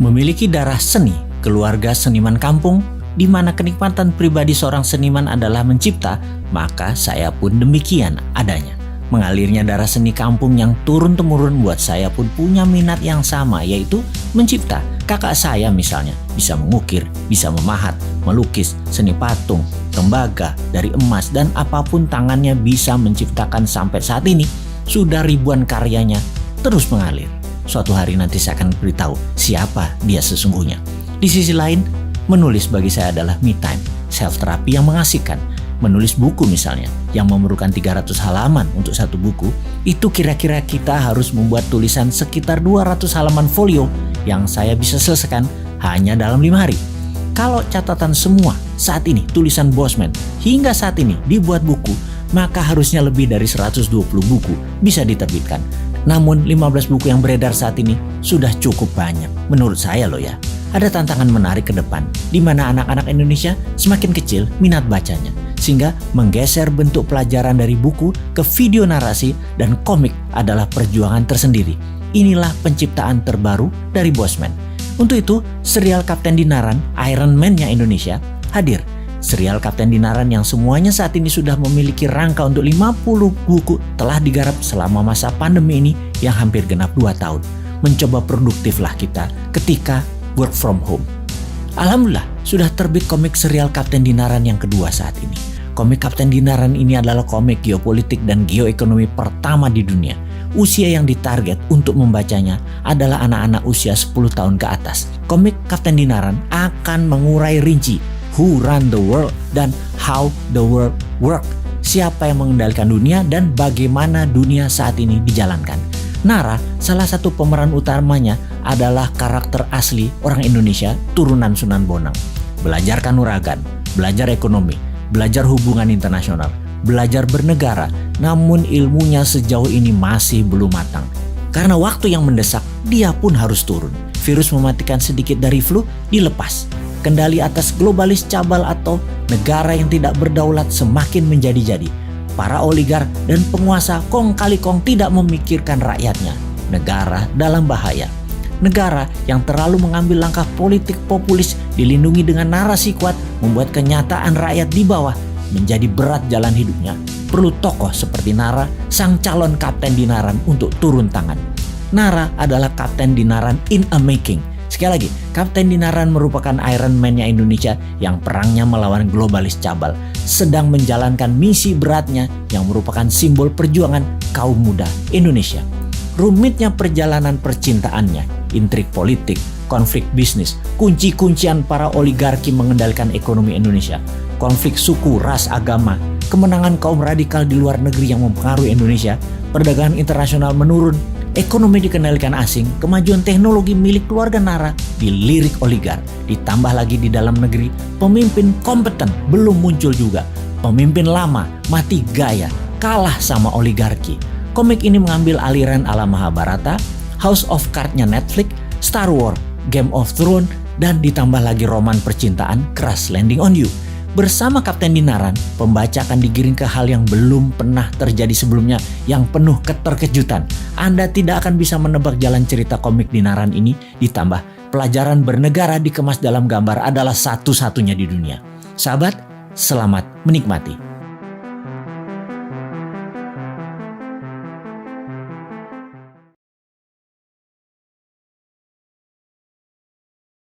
Memiliki darah seni, keluarga seniman kampung, di mana kenikmatan pribadi seorang seniman adalah mencipta, maka saya pun demikian adanya. Mengalirnya darah seni kampung yang turun-temurun buat saya pun punya minat yang sama, yaitu mencipta. Kakak saya misalnya bisa mengukir, bisa memahat, melukis, seni patung, tembaga, dari emas, dan apapun tangannya bisa menciptakan sampai saat ini. Sudah ribuan karyanya terus mengalir. Suatu hari nanti saya akan beritahu siapa dia sesungguhnya. Di sisi lain, menulis bagi saya adalah me time, self terapi yang mengasihkan. Menulis buku misalnya, yang memerlukan 300 halaman untuk satu buku, itu kira-kira kita harus membuat tulisan sekitar 200 halaman folio yang saya bisa selesaikan hanya dalam 5 hari. Kalau catatan semua saat ini tulisan Bosman hingga saat ini dibuat buku, maka harusnya lebih dari 120 buku bisa diterbitkan. Namun 15 buku yang beredar saat ini sudah cukup banyak menurut saya loh ya. Ada tantangan menarik ke depan di mana anak-anak Indonesia semakin kecil minat bacanya, sehingga menggeser bentuk pelajaran dari buku ke video narasi dan komik adalah perjuangan tersendiri. Inilah penciptaan terbaru dari Bosman. Untuk itu, serial Kapten Dinaran, Iron Man-nya Indonesia, hadir. Serial Kapten Dinaran yang semuanya saat ini sudah memiliki rangka untuk 50 buku telah digarap selama masa pandemi ini yang hampir genap 2 tahun. Mencoba produktiflah kita ketika work from home. Alhamdulillah, sudah terbit komik serial Kapten Dinaran yang kedua saat ini. Komik Kapten Dinaran ini adalah komik geopolitik dan geoekonomi pertama di dunia. Usia yang ditarget untuk membacanya adalah anak-anak usia 10 tahun ke atas. Komik Kapten Dinaran akan mengurai rinci who run the world dan how the world work. Siapa yang mengendalikan dunia dan bagaimana dunia saat ini dijalankan. Nara, salah satu pemeran utamanya adalah karakter asli orang Indonesia turunan Sunan Bonang. Belajar kanuragan, belajar ekonomi, belajar hubungan internasional, belajar bernegara, namun ilmunya sejauh ini masih belum matang. Karena waktu yang mendesak, dia pun harus turun. Virus mematikan sedikit dari flu dilepas. Kendali atas globalis cabal atau negara yang tidak berdaulat semakin menjadi-jadi. Para oligar dan penguasa kong kali kong tidak memikirkan rakyatnya. Negara dalam bahaya. Negara yang terlalu mengambil langkah politik populis dilindungi dengan narasi kuat membuat kenyataan rakyat di bawah menjadi berat jalan hidupnya. Perlu tokoh seperti Nara, sang calon Kapten Dinaran untuk turun tangan. Nara adalah Kapten Dinaran in a making. Sekali lagi, Kapten Dinaran merupakan Iron Man-nya Indonesia yang perangnya melawan globalis cabal, sedang menjalankan misi beratnya yang merupakan simbol perjuangan kaum muda Indonesia. Rumitnya perjalanan percintaannya, intrik politik, konflik bisnis, kunci-kuncian para oligarki mengendalikan ekonomi Indonesia, konflik suku, ras, agama, kemenangan kaum radikal di luar negeri yang mempengaruhi Indonesia, perdagangan internasional menurun, ekonomi dikendalikan asing, kemajuan teknologi milik keluarga Nara dilirik oligar, ditambah lagi di dalam negeri, pemimpin kompeten belum muncul juga, pemimpin lama mati gaya, kalah sama oligarki. Komik ini mengambil aliran ala Mahabharata, House of Cards-nya Netflix, Star Wars, Game of Thrones, dan ditambah lagi roman percintaan Crash Landing on You. Bersama Kapten Dinaran, pembaca akan digiring ke hal yang belum pernah terjadi sebelumnya yang penuh keterkejutan. Anda tidak akan bisa menebak jalan cerita komik Dinaran ini, ditambah pelajaran bernegara dikemas dalam gambar adalah satu-satunya di dunia. Sahabat, selamat menikmati.